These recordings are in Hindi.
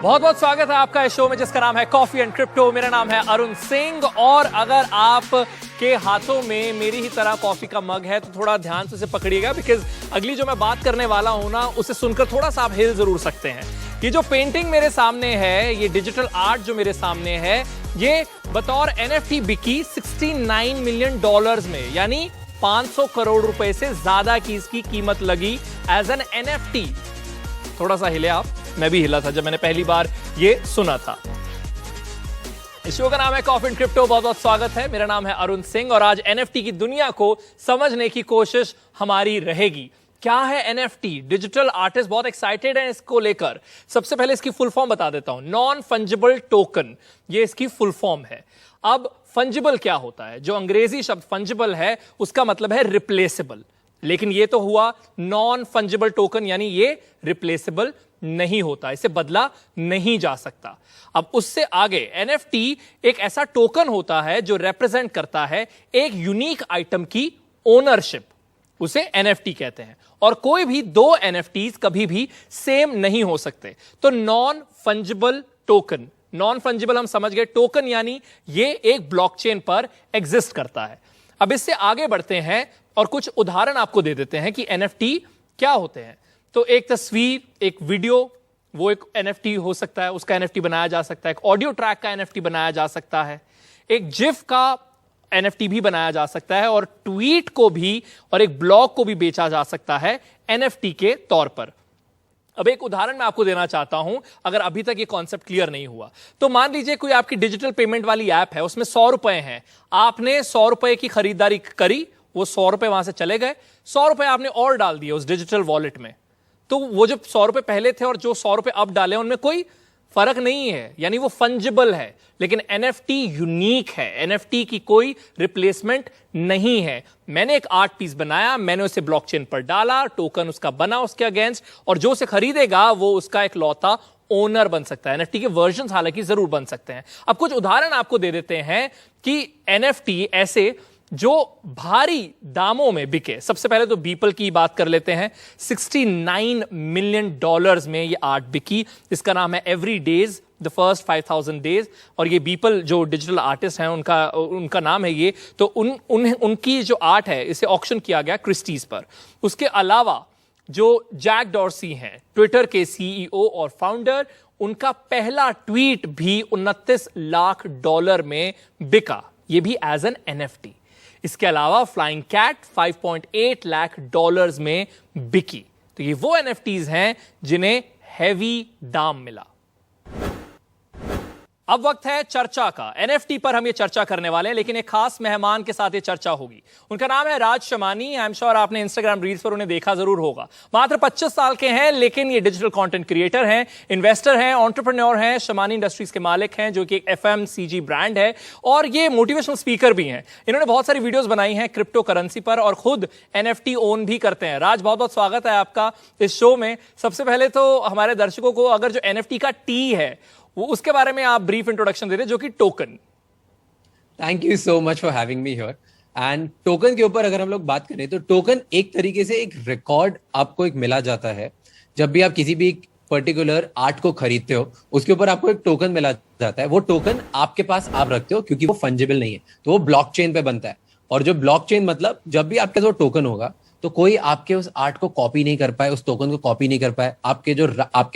बहुत बहुत स्वागत है आपका इस शो में जिसका नाम है कॉफी एंड क्रिप्टो। मेरा नाम है अरुण सिंह और अगर आप के हाथों में मेरी ही तरह कॉफी का मग है तो थोड़ा ध्यान से उसे पकड़िएगा, बिकॉज अगली जो मैं बात करने वाला हूं ना उसे सुनकर थोड़ा सा आप हिल जरूर सकते हैं। ये जो पेंटिंग मेरे सामने है, ये डिजिटल आर्ट जो मेरे सामने है, ये बतौर NFT बिकी $69 मिलियन में, यानी 500 करोड़ रुपए से ज्यादा की इसकी कीमत लगी एज एन NFT। थोड़ा सा हिले आप, मैं भी हिला था जब मैंने पहली बार ये सुना था। इस शो का नाम है कॉफी एंड क्रिप्टो। बहुत बहुत स्वागत है। मेरा नाम है अरुण सिंह और आज NFT की दुनिया को समझने की कोशिश हमारी रहेगी। क्या है NFT? डिजिटल आर्टिस्ट बहुत एक्साइटेड हैं इसको लेकर। सबसे पहले इसकी फुल फॉर्म बता देता हूं। नॉन फंजिबल टोकन, ये इसकी फुल फॉर्म है। अब फंजिबल क्या होता है? जो अंग्रेजी शब्द फंजिबल है उसका मतलब है रिप्लेसेबल, लेकिन ये तो हुआ नॉन फंजिबल टोकन, यानी ये रिप्लेसेबल नहीं होता, इसे बदला नहीं जा सकता। अब उससे आगे NFT एक ऐसा टोकन होता है जो रिप्रेजेंट करता है एक यूनिक आइटम की ओनरशिप, उसे NFT कहते हैं। और कोई भी दो NFTs कभी भी सेम नहीं हो सकते। तो non fungible token, non fungible हम समझ गए, टोकन यानी ये एक ब्लॉकचेन पर एग्जिस्ट करता है। अब इससे आगे बढ़ते हैं और कुछ उदाहरण आपको दे देते हैं कि NFT क्या होते हैं। तो एक तस्वीर, एक वीडियो, वो एक NFT हो सकता है, उसका NFT बनाया जा सकता है। एक ऑडियो ट्रैक का NFT बनाया जा सकता है। एक जिफ का NFT भी बनाया जा सकता है और ट्वीट को भी और एक ब्लॉग को भी बेचा जा सकता है NFT के तौर पर। अब एक उदाहरण मैं आपको देना चाहता हूं, अगर अभी तक ये कॉन्सेप्ट क्लियर नहीं हुआ तो मान लीजिए कोई आपकी डिजिटल पेमेंट वाली ऐप है, उसमें 100 रुपए हैं। आपने 100 रुपए की खरीदारी करी, वो 100 रुपए वहां से चले गए, 100 रुपए आपने और डाल दिए उस डिजिटल वॉलेट में। तो वो जो 100 रुपए पहले थे और जो 100 रुपए अब डाले उनमें कोई फर्क नहीं है, यानी वो फंजिबल है। लेकिन NFT यूनिक है, NFT की कोई रिप्लेसमेंट नहीं है। मैंने एक आर्ट पीस बनाया, मैंने उसे ब्लॉकचेन पर डाला, टोकन उसका बना उसके अगेंस्ट, और जो उसे खरीदेगा वो उसका एक लौता ओनर बन सकता है। NFT के वर्जन हालांकि जरूर बन सकते हैं। अब कुछ उदाहरण आपको दे देते हैं कि NFT ऐसे जो भारी दामों में बिके। सबसे पहले तो बीपल की बात कर लेते हैं। $69 मिलियन में ये आर्ट बिकी। इसका नाम है every days the first 5000 days, और ये बीपल जो डिजिटल आर्टिस्ट हैं उनका नाम है ये। तो उनकी जो आर्ट है इसे ऑक्शन किया गया क्रिस्टीज पर। उसके अलावा जो जैक डॉर्सी हैं, ट्विटर के CEO और फाउंडर, उनका पहला ट्वीट भी $29 लाख में बिका, ये भी एज एन NFT। इसके अलावा फ्लाइंग कैट $5.8 लाख में बिकी। तो ये वो NFTs हैं जिन्हें हैवी दाम मिला। अब वक्त है चर्चा का। NFT पर हम ये चर्चा करने वाले हैं, लेकिन एक खास मेहमान के साथ ये चर्चा होगी। उनका नाम है राज शमानी। आई एम श्योर आपने इंस्टाग्राम रील्स पर उन्हें देखा जरूर होगा। मात्र 25 साल के हैं, लेकिन ये डिजिटल कंटेंट क्रिएटर हैं, इन्वेस्टर हैं, एंटरप्रेन्योर हैं, शमानी इंडस्ट्रीज के मालिक हैं जो कि एक FMCG ब्रांड है, और ये मोटिवेशनल स्पीकर भी हैं। इन्होंने बहुत सारी वीडियोज बनाई हैं क्रिप्टो करेंसी पर और खुद NFT ओन भी करते हैं। राज, बहुत बहुत स्वागत है आपका इस शो में। सबसे पहले तो हमारे दर्शकों को अगर जो NFT का T है वो उसके बारे में आप ब्रीफ इंट्रोडक्शन दे रहे, जो कि token. Thank you so much for having me here. And token के ऊपर अगर हम लोग बात करें तो टोकन एक तरीके से एक रिकॉर्ड आपको एक मिला जाता है। जब भी आप किसी भी पर्टिकुलर आर्ट को खरीदते हो उसके ऊपर आपको एक टोकन मिला जाता है। वो टोकन आपके पास आप रखते हो क्योंकि वो फंजिबल नहीं है, तो वो ब्लॉकचेन पे बनता है। और जो ब्लॉकचेन मतलब जब भी आपके पास टोकन होगा तो कोई आपके उस आर्ट को कॉपी नहीं कर पाए, उस टोकन को कॉपी नहीं कर पाए। आपके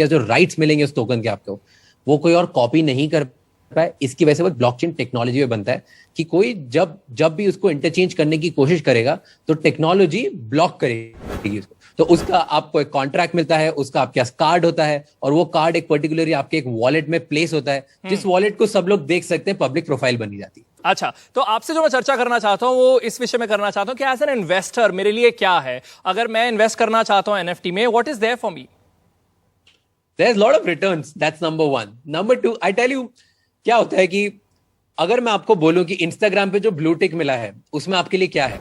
जो राइट्स मिलेंगे उस टोकन के आपको, वो कोई और कॉपी नहीं कर पाए। इसकी वजह से वो ब्लॉकचेन टेक्नोलॉजी में बनता है कि कोई जब भी उसको इंटरचेंज करने की कोशिश करेगा तो टेक्नोलॉजी ब्लॉक करेगी उसको। तो उसका आपको एक कॉन्ट्रैक्ट मिलता है, उसका आपके पास कार्ड होता है, और वो कार्ड एक पर्टिकुलरली आपके एक वॉलेट में प्लेस होता है, जिस वॉलेट को सब लोग देख सकते हैं, पब्लिक प्रोफाइल बनी जाती है। अच्छा, तो आपसे जो मैं चर्चा करना चाहता हूं वो इस विषय में करना चाहता हूं कि एज एन इन्वेस्टर मेरे लिए क्या है। अगर मैं इन्वेस्ट करना चाहता हूं NFT में, what is there for me? There's a lot of returns. That's number one. Number two, I tell you, क्या होता है कि अगर मैं आपको बोलूं कि Instagram पे जो ब्लू टिक मिला है उसमें आपके लिए क्या है,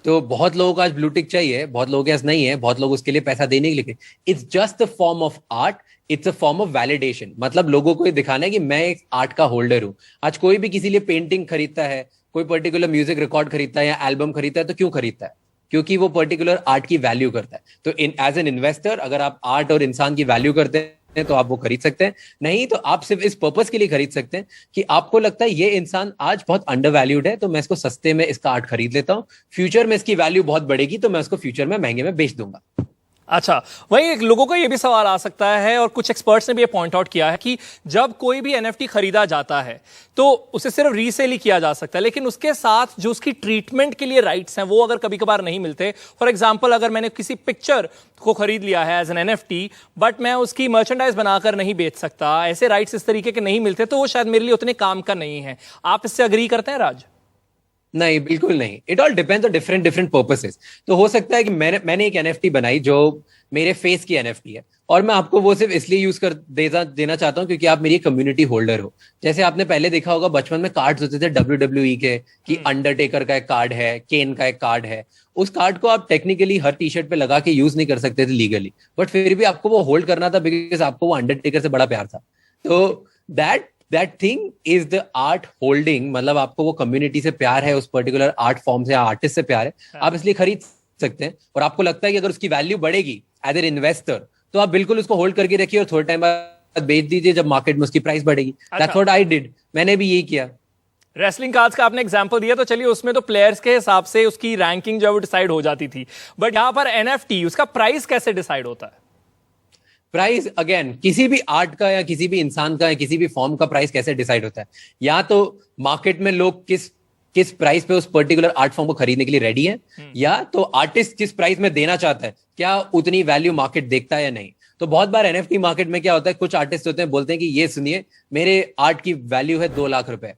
तो बहुत लोगों को आज ब्लू टिक चाहिए, बहुत लोगों के पास नहीं है, बहुत लोग उसके लिए पैसा देने के लिए। It's just a form of art, it's a form of validation. मतलब लोगों को ये दिखाना है कि मैं एक आर्ट का होल्डर हूं। आज कोई भी किसी लिए पेंटिंग खरीदता है, कोई पर्टिकुलर म्यूजिक रिकॉर्ड खरीदता है या एल्बम खरीदता है, तो क्यों खरीदता है? क्योंकि वो पर्टिकुलर आर्ट की वैल्यू करता है। तो एज एन इन्वेस्टर अगर आप आर्ट और इंसान की वैल्यू करते हैं तो आप वो खरीद सकते हैं, नहीं तो आप सिर्फ इस पर्पस के लिए खरीद सकते हैं कि आपको लगता है ये इंसान आज बहुत अंडर वैल्यूड है तो मैं इसको सस्ते में इसका आर्ट खरीद लेता हूं, फ्यूचर में इसकी वैल्यू बहुत बढ़ेगी तो मैं उसको फ्यूचर में महंगे में बेच दूंगा। अच्छा, वहीं लोगों को यह भी सवाल आ सकता है और कुछ एक्सपर्ट्स ने भी ये पॉइंट आउट किया है कि जब कोई भी एनएफटी खरीदा जाता है तो उसे सिर्फ रीसेल ही किया जा सकता है, लेकिन उसके साथ जो उसकी ट्रीटमेंट के लिए राइट्स हैं वो अगर कभी कभार नहीं मिलते। फॉर एग्जांपल, अगर मैंने किसी पिक्चर को खरीद लिया है एज एन एनएफटी बट मैं उसकी मर्चेंडाइज बनाकर नहीं बेच सकता, ऐसे राइट्स इस तरीके के नहीं मिलते, तो वो शायद मेरे लिए उतने काम का नहीं है। आप इससे अग्री करते हैं राज? नहीं, बिल्कुल नहीं। It all depends on different different purposes. तो हो सकता है कि मैंने एक एनएफटी बनाई जो मेरे फेस की एनएफटी है और मैं आपको वो सिर्फ इसलिए यूज कर देना चाहता हूं क्योंकि आप मेरी कम्युनिटी होल्डर हो। जैसे आपने पहले देखा होगा बचपन में कार्ड्स होते थे WWE के, कि अंडरटेकर का एक कार्ड है, केन का एक कार्ड है। उस कार्ड को आप टेक्निकली हर टी शर्ट पे लगा के यूज नहीं कर सकते थे लीगली, बट फिर भी आपको वो होल्ड करना था बिकॉज आपको वो अंडरटेकर से बड़ा प्यार था। तो that thing is the art holding, मतलब आपको वो कम्युनिटी से प्यार है, उस पर्टिकुलर आर्ट फॉर्म से, आर्टिस्ट से प्यार है, आप इसलिए खरीद सकते हैं। और आपको लगता है कि अगर उसकी वैल्यू बढ़ेगी एज एन इन्वेस्टर तो आप बिल्कुल उसको होल्ड करके रखिए और थोड़े टाइम बाद बेच दीजिए जब मार्केट में उसकी प्राइस बढ़ेगी। दैट्स व्हाट आई डिड, मैंने भी यही किया। रेसलिंग कार्ड्स का आपने एग्जांपल दिया, तो चलिए उसमें तो प्लेयर्स के हिसाब से उसकी रैंकिंग जो है वो डिसाइड हो जाती थी, बट यहां पर एनएफटी उसका प्राइस कैसे डिसाइड होता है? प्राइस अगेन किसी भी आर्ट का या किसी भी इंसान का या किसी भी फॉर्म का प्राइस कैसे डिसाइड होता है, या तो मार्केट में लोग किस प्राइस पे उस पर्टिकुलर आर्ट फॉर्म को खरीदने के लिए रेडी है, या तो आर्टिस्ट किस प्राइस में देना चाहता है, क्या उतनी वैल्यू मार्केट देखता है या नहीं। तो बहुत बार एनएफटी मार्केट में क्या होता है, कुछ आर्टिस्ट होते हैं बोलते हैं कि ये सुनिए मेरे आर्ट की वैल्यू है 2 लाख रुपए,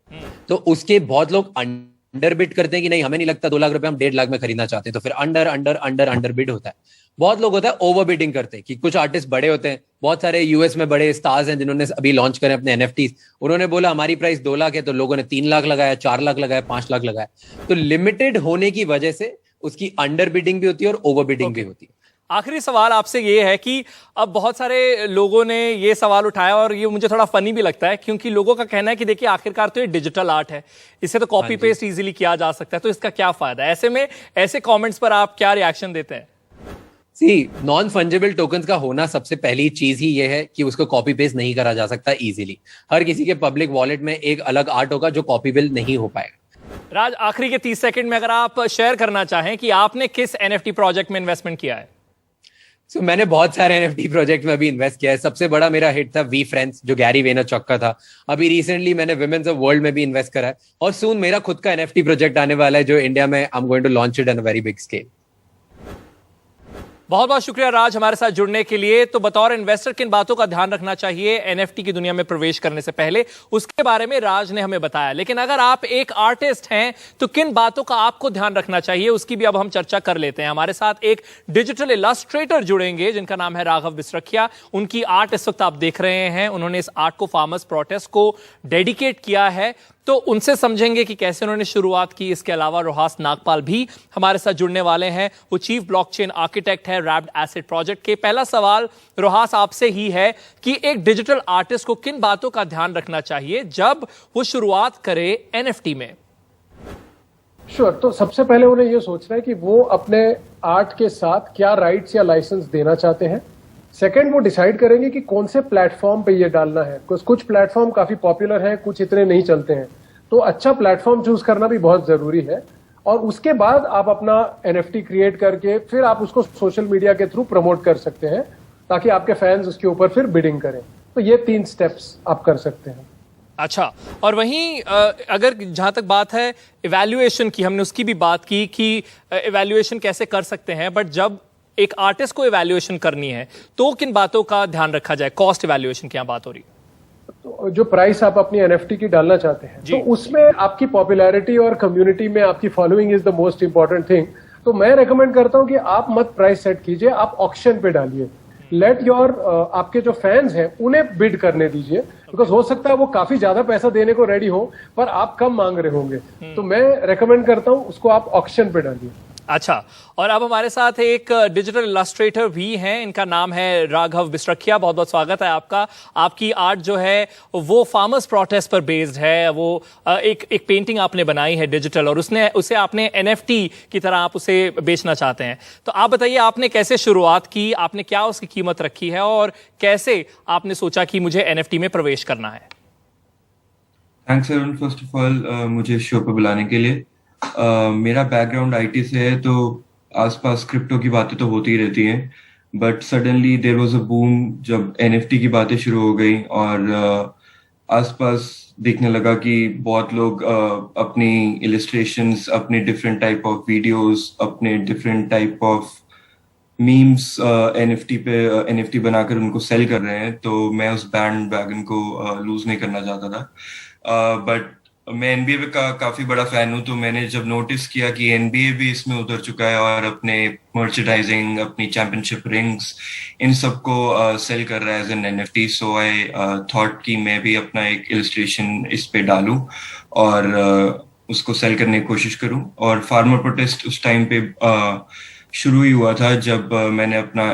तो उसके बहुत लोग अंडर बिड करते हैं कि नहीं हमें नहीं लगता 2 लाख रुपए, हम 1.5 लाख में खरीदना चाहते हैं, तो फिर अंडर बिड होता है। बहुत लोग होता है ओवर बिडिंग करते हैं, कि कुछ आर्टिस्ट बड़े होते हैं, बहुत सारे यूएस में बड़े स्टार्स हैं जिन्होंने अभी लॉन्च करे अपने एनएफटीज, उन्होंने बोला हमारी प्राइस 2 लाख है, तो लोगों ने 3 लाख लगाया, 4 लाख लगाया, 5 लाख लगाया। तो लिमिटेड होने की वजह से उसकी अंडर बिडिंग भी होती है और ओवर बिडिंग भी होती है। आखिरी सवाल आपसे ये है कि अब बहुत सारे लोगों ने ये सवाल उठाया और ये मुझे थोड़ा फनी भी लगता है, क्योंकि लोगों का कहना है कि देखिए आखिरकार तो ये डिजिटल आर्ट है, इससे तो कॉपी पेस्ट इजीली किया जा सकता है, तो इसका क्या फायदा है? ऐसे में ऐसे कमेंट्स पर आप क्या रिएक्शन देते हैं? नॉन फंजेबल टोकन्स का होना सबसे पहली चीज ही ये है कि उसको कॉपी पेस्ट नहीं करा जा सकता इजीली। हर किसी के पब्लिक वॉलेट में एक अलग आर्ट होगा जो कॉपीबल नहीं हो पाएगा। राज, आखिरी के 30 सेकंड में अगर आप शेयर करना चाहें कि आपने किस एनएफटी प्रोजेक्ट में इन्वेस्टमेंट किया है? मैंने बहुत सारे एनएफटी प्रोजेक्ट में अभी इन्वेस्ट किया है। सबसे बड़ा मेरा हिट था वी फ्रेंड्स, जो गैरी वेनरचुक का था। अभी रिसेंटली मैंने विमेन्स ऑफ वर्ल्ड में भी इन्वेस्ट करा है, और सून मेरा खुद का एनएफटी प्रोजेक्ट आने वाला है जो इंडिया में I am going to launch it on a very big scale. बहुत बहुत शुक्रिया राज हमारे साथ जुड़ने के लिए। तो बतौर इन्वेस्टर किन बातों का ध्यान रखना चाहिए एनएफटी की दुनिया में प्रवेश करने से पहले, उसके बारे में राज ने हमें बताया। लेकिन अगर आप एक आर्टिस्ट हैं तो किन बातों का आपको ध्यान रखना चाहिए, उसकी भी अब हम चर्चा कर लेते हैं। हमारे साथ एक डिजिटल इलस्ट्रेटर जुड़ेंगे जिनका नाम है राघव बिसरखिया। उनकी आर्ट इस वक्त आप देख रहे हैं। उन्होंने इस आर्ट को फार्मर्स प्रोटेस्ट को डेडिकेट किया है, तो उनसे समझेंगे कि कैसे उन्होंने शुरुआत की। इसके अलावा रोहास नागपाल भी हमारे साथ जुड़ने वाले हैं। वो चीफ ब्लॉकचेन आर्किटेक्ट है रैप्ड एसेट प्रोजेक्ट के। पहला सवाल रोहास आपसे ही है कि एक डिजिटल आर्टिस्ट को किन बातों का ध्यान रखना चाहिए जब वो शुरुआत करे एनएफटी में? तो सबसे पहले उन्हें यह सोचना है कि वो अपने आर्ट के साथ क्या राइट्स या लाइसेंस देना चाहते हैं। सेकंड, वो डिसाइड करेंगे कि कौन से प्लेटफॉर्म पे ये डालना है। कुछ प्लेटफॉर्म काफी पॉपुलर हैं, कुछ इतने नहीं चलते हैं, तो अच्छा प्लेटफॉर्म चूज करना भी बहुत जरूरी है। और उसके बाद आप अपना एनएफटी क्रिएट करके फिर आप उसको सोशल मीडिया के थ्रू प्रमोट कर सकते हैं, ताकि आपके फैंस उसके ऊपर फिर बिडिंग करें। तो ये 3 स्टेप्स आप कर सकते हैं। अच्छा, और वहीं अगर जहां तक बात है इवैल्यूएशन की, हमने उसकी भी बात की कि इवैल्यूएशन कैसे कर सकते हैं, बट जब एक आर्टिस्ट को इवैल्यूएशन करनी है तो किन बातों का ध्यान रखा जाए? कॉस्ट इवैल्यूएशन की बात हो रही है। तो जो प्राइस आप अपनी एनएफटी की डालना चाहते हैं, तो उसमें आपकी पॉपुलैरिटी और कम्युनिटी में आपकी following is the most important thing. तो मैं रेकमेंड करता हूं कि आप मत प्राइस सेट कीजिए, आप ऑक्शन पे डालिए। लेट योर आपके जो फैंस हैं उन्हें बिड करने दीजिए, बिकॉज हो सकता है वो काफी ज्यादा पैसा देने को रेडी हो पर आप कम मांग रहे होंगे। तो मैं रेकमेंड करता हूं उसको आप ऑक्शन पे डालिए। अच्छा, और अब हमारे साथ एक डिजिटल इलस्ट्रेटर भी हैं, इनका नाम है राघव बिस्ट्रखिया। बहुत बहुत स्वागत है आपका। आपकी आर्ट जो है वो फार्मर्स प्रोटेस्ट पर बेस्ड है। वो एक पेंटिंग आपने बनाई है डिजिटल, और उसे आपने NFT की तरह आप उसे बेचना चाहते हैं। तो आप बताइए, आपने कैसे शुरुआत की, आपने क्या उसकी कीमत रखी है, और कैसे आपने सोचा कि मुझे NFT में प्रवेश करना है? Thanks Arun, first of all मुझे शो पे बुलाने के लिए। मेरा बैकग्राउंड IT से है, तो आसपास क्रिप्टो की बातें तो होती ही रहती हैं, but suddenly there was a boom जब NFT की बातें शुरू हो गई, और आसपास देखने लगा कि बहुत लोग अपनी इलस्ट्रेशंस, अपने डिफरेंट टाइप ऑफ वीडियोस, अपने different type of memes NFT बनाकर उनको सेल कर रहे हैं। तो मैं उस बैंड वैगन को लूज नहीं करना चाहता था, बट मैं NBA का काफी बड़ा फैन हूँ, तो मैंने जब नोटिस किया कि NBA भी इसमें उतर चुका है और अपने मर्चेंडाइजिंग, अपनी चैंपियनशिप रिंग्स, इन सबको सेल कर रहा है as an NFT, so I thought कि मैं भी अपना एक इलस्ट्रेशन इस पे डालूं और उसको सेल करने की कोशिश करूं। और फार्मर प्रोटेस्ट उस टाइम पे शुरू ही हुआ था जब मैंने अपना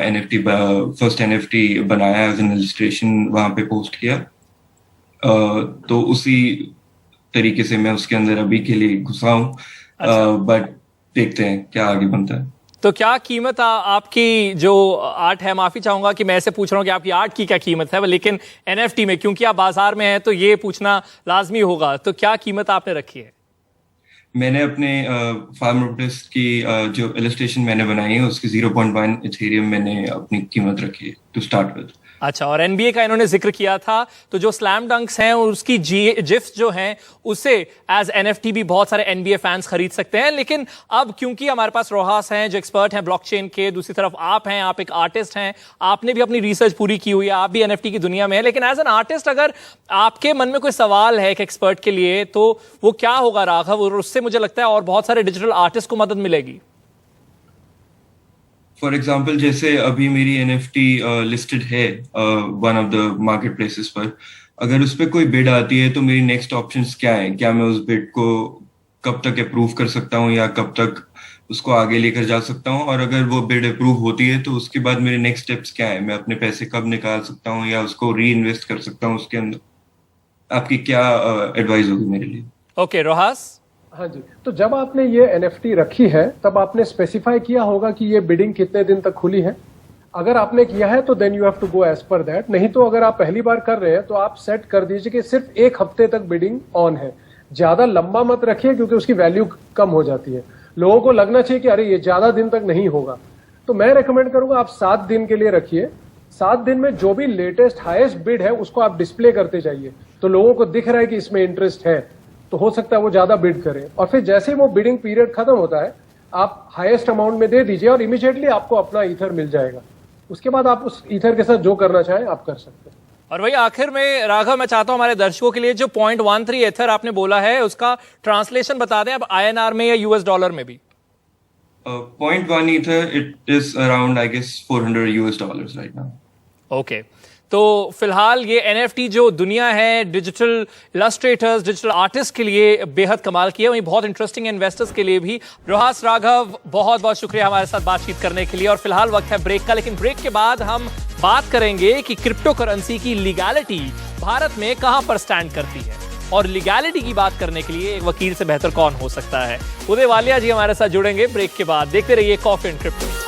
फर्स्ट NFT बनाया एज एन इलस्ट्रेशन, वहां पे पोस्ट किया। तो उसी तरीके से मैं उसके अंदर अभी के लिए घुसा हूँ। बट देखते हैं क्या आगे बनता है। तो क्या कीमत आपकी जो आर्ट है, माफी चाहूंगा कि मैं ऐसे पूछ रहा हूँ कि आपकी आर्ट की क्या कीमत है, लेकिन NFT में क्योंकि आप बाजार में हैं तो ये पूछना लाजमी होगा, तो क्या कीमत आपने रखी है? मैंने अपने फार्मर प्रोटेस्ट की जो इलस्ट्रेशन मैंने बनाई है उसकी 0.1 इथेरियम मैंने अपनी कीमत रखी है टू स्टार्ट विद। अच्छा, और NBA का इन्होंने जिक्र किया था, तो जो स्लैम डंक्स हैं उसकी जिफ्स जो हैं उसे एज NFT भी बहुत सारे NBA फैंस खरीद सकते हैं। लेकिन अब क्योंकि हमारे पास रोहास हैं जो एक्सपर्ट हैं ब्लॉकचेन के, दूसरी तरफ आप हैं, आप एक आर्टिस्ट हैं, आपने भी अपनी रिसर्च पूरी की हुई है, आप भी NFT की दुनिया में है, लेकिन एज एन आर्टिस्ट अगर आपके मन में कोई सवाल है एक एक्सपर्ट के लिए, तो वो क्या होगा राघव? और उससे मुझे लगता है और बहुत सारे डिजिटल आर्टिस्ट को मदद मिलेगी। फॉर एग्जाम्पल, जैसे अभी मेरी NFT लिस्टेड है one of the market places पर, अगर उस पर कोई बिड आती है तो मेरी नेक्स्ट ऑप्शंस क्या है? क्या मैं उस बिड को कब तक अप्रूव कर सकता हूँ या कब तक उसको आगे लेकर जा सकता हूँ? और अगर वो बिड अप्रूव होती है तो उसके बाद मेरे नेक्स्ट स्टेप्स क्या है? मैं अपने पैसे कब निकाल सकता हूँ या उसको री इन्वेस्ट कर सकता हूँ उसके अंदर? आपकी क्या एडवाइस होगी मेरे लिए? Okay, Rojas. हाँ जी, तो जब आपने ये NFT रखी है तब आपने स्पेसिफाई किया होगा कि ये बिडिंग कितने दिन तक खुली है। अगर आपने किया है तो then you have to go as per that. नहीं तो अगर आप पहली बार कर रहे हैं तो आप सेट कर दीजिए कि सिर्फ 1 हफ्ते तक बिडिंग ऑन है। ज्यादा लंबा मत रखिए क्योंकि उसकी वैल्यू कम हो जाती है। लोगों को लगना चाहिए कि अरे ये ज्यादा दिन तक नहीं होगा, तो मैं रिकमेंड करूंगा आप 7 दिन के लिए रखिए। 7 दिन में जो भी लेटेस्ट हाईएस्ट बिड है उसको आप डिस्प्ले करते जाइए, तो लोगों को दिख रहा है कि इसमें इंटरेस्ट है, तो हो सकता है वो ज्यादा बिड करें। और फिर जैसे ही वो बिडिंग पीरियड खत्म होता है आप हाईएस्ट अमाउंट में दे दीजिए और इमीडिएटली आपको अपना ईथर मिल जाएगा। उसके बाद आप उस ईथर के साथ जो करना चाहें आप कर सकते हैं। और वही आखिर में राघव, मैं चाहता हूं हमारे दर्शकों के लिए जो 0.13 एथर आपने बोला है उसका ट्रांसलेशन बता दें, अब INR में या US डॉलर में भी। 0.1 ether, it is around I guess $400 right now. Okay, तो फिलहाल ये NFT जो दुनिया है डिजिटल इलस्ट्रेटर्स, डिजिटल आर्टिस्ट के लिए बेहद कमाल की है, वहीं बहुत इंटरेस्टिंग है इन्वेस्टर्स के लिए भी। रोहास, राघव, बहुत बहुत शुक्रिया हमारे साथ बातचीत करने के लिए। और फिलहाल वक्त है ब्रेक का, लेकिन ब्रेक के बाद हम बात करेंगे कि क्रिप्टो करेंसी की लीगैलिटी भारत में कहां पर स्टैंड करती है, और लीगैलिटी की बात करने के लिए एक वकील से बेहतर कौन हो सकता है। उदय वालिया जी हमारे साथ जुड़ेंगे ब्रेक के बाद। देखते रहिए coffee and crypto.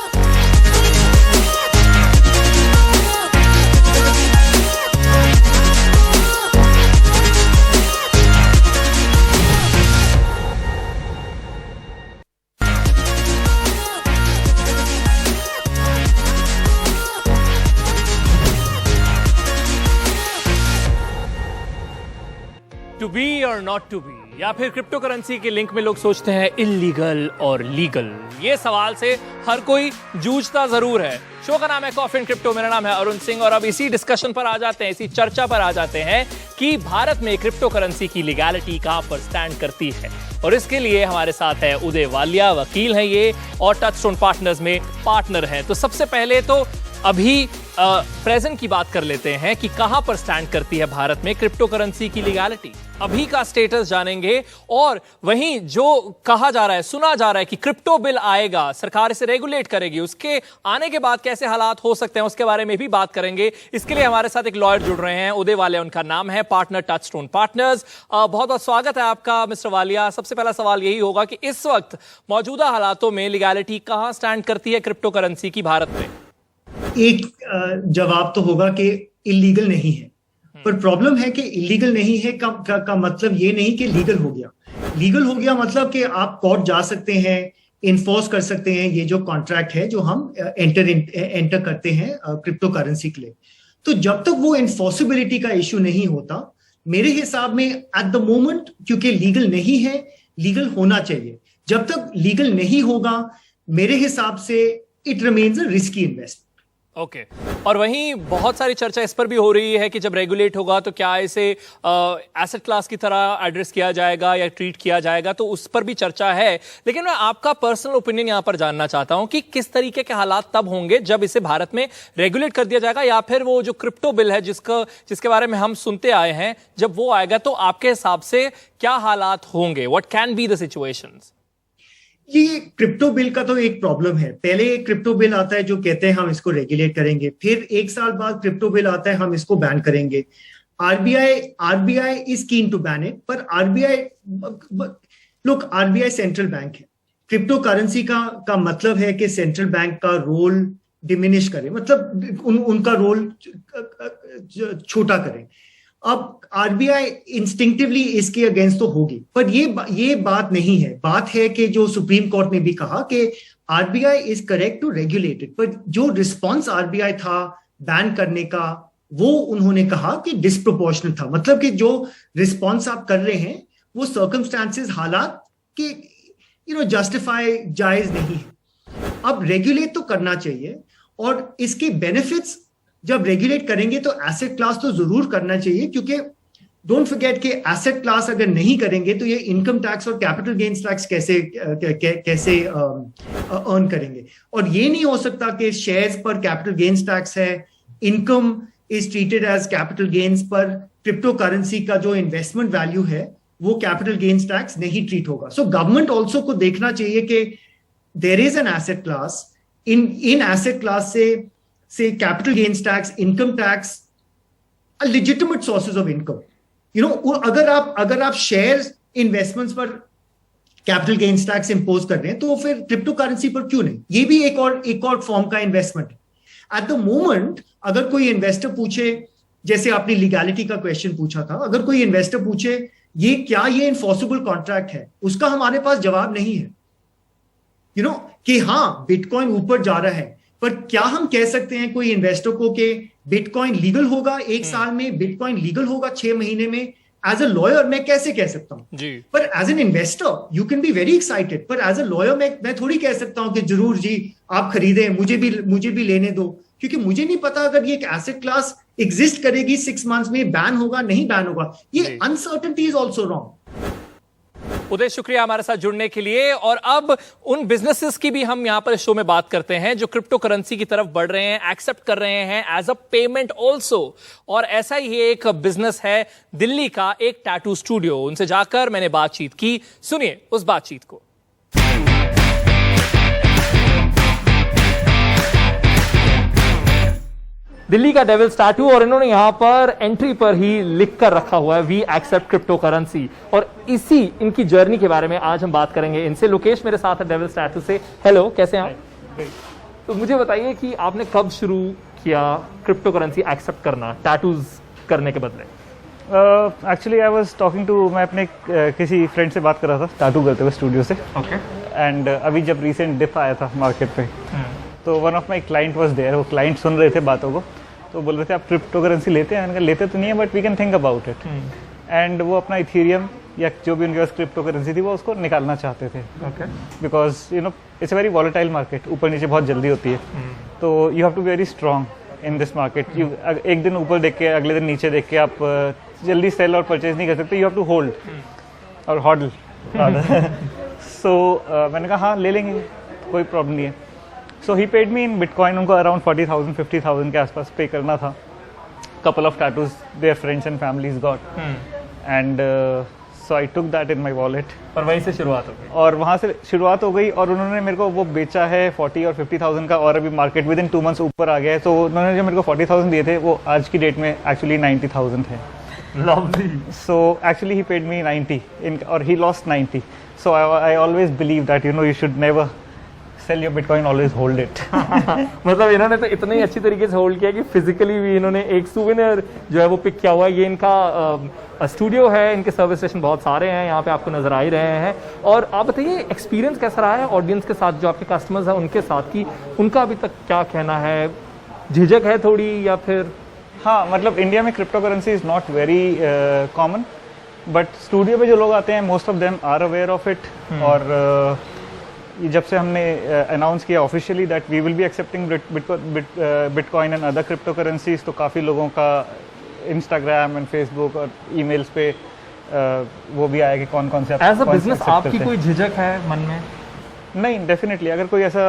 To be और नॉट टू बी, या फिर क्रिप्टो करेंसी के लिंक में लोग सोचते हैं इलीगल और लीगल। ये सवाल से हर कोई जूझता जरूर है। शो का नाम है कॉफी एंड क्रिप्टो, मेरा नाम है अरुण सिंह, और अब इसी डिस्कशन पर आ जाते हैं, इसी चर्चा पर आ जाते हैं कि भारत में क्रिप्टो करेंसी की लीगैलिटी कहां पर स्टैंड करती है। और इसके लिए हमारे साथ है उदय वालिया, वकील हैं ये, और टचस्टोन पार्टनर्स में पार्टनर हैं। तो सबसे पहले तो अभी प्रेजेंट की बात कर लेते हैं कि कहां पर स्टैंड करती है भारत में क्रिप्टो करेंसी की लीगैलिटी। अभी का स्टेटस जानेंगे। और वहीं जो कहा जा रहा है, सुना जा रहा है कि क्रिप्टो बिल आएगा, सरकार इसे रेगुलेट करेगी, उसके आने के बाद कैसे हालात हो सकते हैं उसके बारे में भी बात करेंगे। इसके लिए हमारे साथ एक लॉयर जुड़ रहे हैं, उदय वालिया उनका नाम है, पार्टनर टचस्टोन पार्टनर्स। बहुत बहुत स्वागत है आपका मिस्टर वालिया। सबसे पहला सवाल यही होगा कि इस वक्त मौजूदा हालातों में लीगैलिटी कहां स्टैंड करती है क्रिप्टो करेंसी की भारत में? एक जवाब तो होगा कि इलीगल नहीं है, पर प्रॉब्लम है कि इलीगल नहीं है का मतलब ये नहीं कि लीगल हो गया। लीगल हो गया मतलब कि आप कोर्ट जा सकते हैं, इन्फोर्स कर सकते हैं ये जो कॉन्ट्रैक्ट है जो हम एंटर करते हैं क्रिप्टो करेंसी के लिए। तो जब तक वो इन्फोर्सिबिलिटी का इश्यू नहीं होता, मेरे हिसाब में एट द मोमेंट, क्योंकि लीगल नहीं है, लीगल होना चाहिए। जब तक लीगल नहीं होगा, मेरे हिसाब से it remains a risky investment. Okay और वहीं बहुत सारी चर्चा इस पर भी हो रही है कि जब रेगुलेट होगा तो क्या इसे एसेट क्लास की तरह एड्रेस किया जाएगा या ट्रीट किया जाएगा, तो उस पर भी चर्चा है। लेकिन मैं आपका पर्सनल ओपिनियन यहां पर जानना चाहता हूं कि किस तरीके के हालात तब होंगे जब इसे भारत में रेगुलेट कर दिया जाएगा, या फिर वो जो क्रिप्टो बिल है जिसके बारे में हम सुनते आए हैं, जब वो आएगा तो आपके हिसाब से क्या हालात होंगे? What can be the situations? ये क्रिप्टो बिल का तो एक प्रॉब्लम है। पहले एक क्रिप्टो बिल आता है जो कहते हैं हम इसको रेगुलेट करेंगे, फिर एक साल बाद क्रिप्टो बिल आता है हम इसको बैन करेंगे। RBI is keen to ban it, पर आरबीआई सेंट्रल बैंक है। क्रिप्टो करेंसी का मतलब है कि सेंट्रल बैंक का रोल डिमिनिश करे, मतलब उनका रोल छोटा करें। अब आरबीआई इंस्टिंक्टिवली इसके अगेंस्ट तो होगी, पर ये बात नहीं है। बात है कि जो सुप्रीम कोर्ट ने भी कहा कि RBI is correct to regulate it, पर जो रिस्पॉन्स आरबीआई था बैन करने का, वो उन्होंने कहा कि डिस्प्रोपोर्शनल था। मतलब कि जो रिस्पॉन्स आप कर रहे हैं वो सर्कमस्टांसेस, हालात के जस्टिफाई, जायज नहीं है। अब रेगुलेट तो करना चाहिए, और इसके बेनिफिट्स जब रेगुलेट करेंगे तो एसेट क्लास तो जरूर करना चाहिए, क्योंकि डोंट फॉरगेट कि एसेट क्लास अगर नहीं करेंगे तो ये इनकम टैक्स और कैपिटल गेन्स टैक्स कैसे अर्न करेंगे। और ये नहीं हो सकता कि शेयर्स पर कैपिटल गेन्स टैक्स है, income is treated as capital gains, पर क्रिप्टो करेंसी का जो इन्वेस्टमेंट वैल्यू है वो कैपिटल गेन्स टैक्स नहीं ट्रीट होगा। सो गवर्नमेंट ऑल्सो को देखना चाहिए कि there is an asset class, in asset class से capital gains tax, income tax are legitimate sources of income. अगर आप shares investments पर capital gains tax impose कर रहे हैं, तो फिर क्रिप्टो करेंसी पर क्यों नहीं? ये भी एक और फॉर्म का इन्वेस्टमेंट है। एट द मोमेंट अगर कोई इन्वेस्टर पूछे, जैसे आपने लीगैलिटी का क्वेश्चन पूछा था, अगर कोई इन्वेस्टर पूछे ये इन्फोर्सिबल कॉन्ट्रैक्ट है, उसका हमारे पास जवाब नहीं है। कि हाँ बिटकॉइन ऊपर जा रहा है, पर क्या हम कह सकते हैं कोई इन्वेस्टर को कि बिटकॉइन लीगल होगा 1 साल में, बिटकॉइन लीगल होगा 6 महीने में? एज अ लॉयर मैं कैसे कह सकता हूं जी? पर as an investor you can be very excited, पर एज अ लॉयर मैं थोड़ी कह सकता हूं कि जरूर जी आप खरीदें, मुझे भी लेने दो, क्योंकि मुझे नहीं पता अगर ये एक एसेट क्लास एग्जिस्ट करेगी 6 मंथ्स में, बैन होगा नहीं बैन होगा। ये अनसर्टेनिटी इज ऑल्सो रॉन्ग। उदय, शुक्रिया हमारे साथ जुड़ने के लिए। और अब उन बिजनेसेस की भी हम यहां पर शो में बात करते हैं जो क्रिप्टो करेंसी की तरफ बढ़ रहे हैं, एक्सेप्ट कर रहे हैं एज अ पेमेंट ऑल्सो। और ऐसा ही एक बिजनेस है दिल्ली का एक टैटू स्टूडियो। उनसे जाकर मैंने बातचीत की, सुनिए उस बातचीत को। दिल्ली का डेविल्स टैटू, और इन्होंने यहां पर एंट्री पर ही लिख कर रखा हुआ है वी एक्सेप्ट क्रिप्टो करेंसी। और इसी इनकी जर्नी के बारे में आज हम बात करेंगे इनसे। लोकेश मेरे साथ है डेविल्स टैटू से। हेलो, कैसे हैं आप? तो मुझे बताइए कि आपने कब शुरू किया क्रिप्टो करेंसी एक्सेप्ट करना टैटूज करने के बदले? Actually I was talking to, मैं अपने किसी फ्रेंड से बात कर रहा था टैटू करते हुए स्टूडियो से। ओके। एंड अभी जब रिसेंट डिप आया था मार्केट पे, तो one of my client was there. वो क्लाइंट सुन रहे थे बातों को, तो बोल रहे थे आप क्रिप्टो करेंसी लेते हैं? मैंने कहा लेते तो नहीं है, but we can think about it. And वो अपना इथेरियम या जो भी उनके पास क्रिप्टो करेंसी थी वो उसको निकालना चाहते थे, because it's a very volatile market, ऊपर नीचे बहुत जल्दी होती है। तो you have to be very strong in this market. You एक दिन ऊपर देख के अगले दिन नीचे देख के आप जल्दी सेल और परचेज नहीं कर सकते, यू हैव टू होल्ड और हॉडल। सो मैंने कहा हाँ ले लेंगे, कोई प्रॉब्लम नहीं है। सो ही पेड मी इन बिटकॉइन. उनको अराउंड 40,000 50,000 के आसपास पे करना था. Couple of tattoos their friends and families got, and so I took that in my wallet. और वहीं से शुरुआत हो गई. और वहाँ से शुरुआत हो गई और उन्होंने मेरे को वो बेचा है 40 और 50,000 का, और अभी मार्केट विद इन 2 months ऊपर आ गया है. तो उन्होंने जो मेरे को 40,000 दिए थे वो आज की डेट में एक्चुअली 90,000 है. Lovely. So actually he paid me 90 or he lost 90. So I always believe that you should never sell your Bitcoin, always hold it. मतलब इन्होंने तो इतनी अच्छी तरीके से होल्ड किया कि फिजिकली भी इन्होंने एक सुवेनियर जो है वो पिक किया हुआ है. ये इनका स्टूडियो है, इनके सर्विस स्टेशन बहुत सारे हैं यहाँ पे आपको नजर आ ही रहे हैं. और आप बताइए एक्सपीरियंस कैसा रहा है ऑडियंस के साथ, जो आपके कस्टमर्स हैं उनके साथ, की उनका अभी तक क्या कहना है? झिझक है थोड़ी या फिर? हाँ, मतलब इंडिया में crypto currency is not very common, but studio पे जो लोग आते हैं most of them are aware of it. और जब से हमने अनाउंस किया officially that we will be accepting bitcoin and other crypto currencies, तो काफ़ी लोगों का इंस्टाग्राम एंड फेसबुक और ईमेल्स पे वो भी आया कि कौन कौन से एज अ बिजनेस आपकी कोई झिझक है मन में? नहीं, डेफिनेटली अगर कोई ऐसा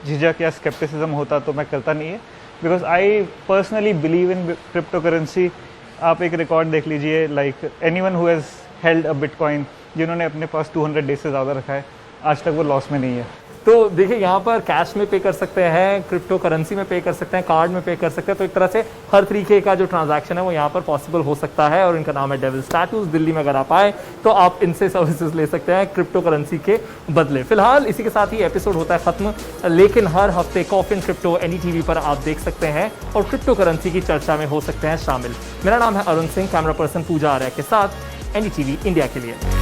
झिझक या स्केप्टिसिज्म होता तो मैं करता नहीं है, because I personally believe in crypto currency. आप एक रिकॉर्ड देख लीजिए, like anyone who has held a bitcoin, जिन्होंने अपने पास 200 डेज से ज़्यादा रखा है, आज तक वो लॉस में नहीं है. तो देखिए यहाँ पर कैश में पे कर सकते हैं, क्रिप्टो करेंसी में पे कर सकते हैं, कार्ड में पे कर सकते हैं. तो एक तरह से हर तरीके का जो ट्रांजैक्शन है वो यहाँ पर पॉसिबल हो सकता है. और इनका नाम है डेविल्स टैटूज. दिल्ली में अगर आप आए तो आप इनसे सर्विसेज ले सकते हैं क्रिप्टो करेंसी के बदले. फिलहाल इसी के साथ ही एपिसोड होता है खत्म, लेकिन हर हफ्ते कॉफी एंड क्रिप्टो NDTV पर आप देख सकते हैं और क्रिप्टो करेंसी की चर्चा में हो सकते हैं शामिल. मेरा नाम है अरुण सिंह, कैमरा पर्सन पूजा आर्या के साथ NDTV इंडिया के लिए.